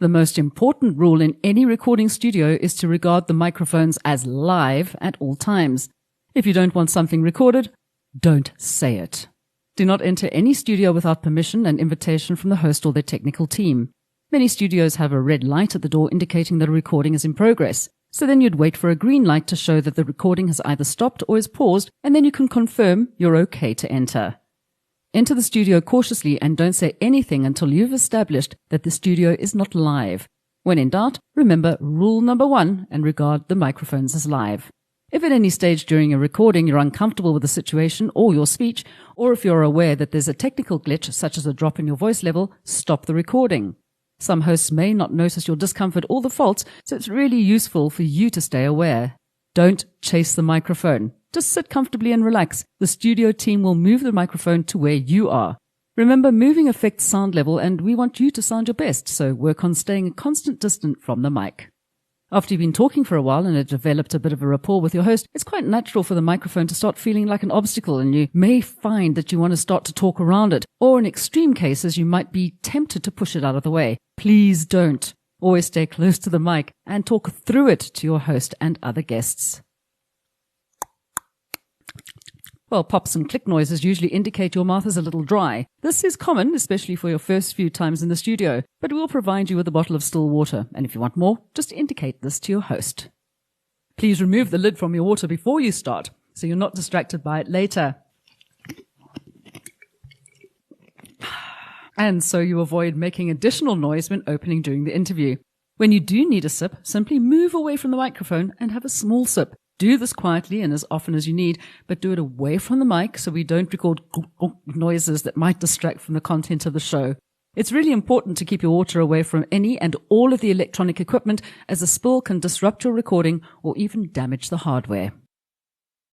The most important rule in any recording studio is to regard the microphones as live at all times. If you don't want something recorded, don't say it. Do not enter any studio without permission and invitation from the host or their technical team. Many studios have a red light at the door indicating that a recording is in progress. So then you'd wait for a green light to show that the recording has either stopped or is paused, and then you can confirm you're okay to enter. Enter the studio cautiously and don't say anything until you've established that the studio is not live. When in doubt, remember rule number 1 and regard the microphones as live. If at any stage during a recording you're uncomfortable with the situation or your speech, or if you're aware that there's a technical glitch such as a drop in your voice level, stop the recording. Some hosts may not notice your discomfort or the faults, so it's really useful for you to stay aware. Don't chase the microphone. Just sit comfortably and relax. The studio team will move the microphone to where you are. Remember, moving affects sound level and we want you to sound your best, so work on staying a constant distance from the mic. After you've been talking for a while and have developed a bit of a rapport with your host, it's quite natural for the microphone to start feeling like an obstacle, and you may find that you want to start to talk around it, or in extreme cases you might be tempted to push it out of the way. Please don't. Always stay close to the mic and talk through it to your host and other guests. Well, pops and click noises usually indicate your mouth is a little dry. This is common, especially for your first few times in the studio, but we'll provide you with a bottle of still water, and if you want more, just indicate this to your host. Please remove the lid from your water before you start, so you're not distracted by it later. And so you avoid making additional noise when opening during the interview. When you do need a sip, simply move away from the microphone and have a small sip. Do this quietly and as often as you need, but do it away from the mic so we don't record noises that might distract from the content of the show. It's really important to keep your water away from any and all of the electronic equipment, as a spill can disrupt your recording or even damage the hardware.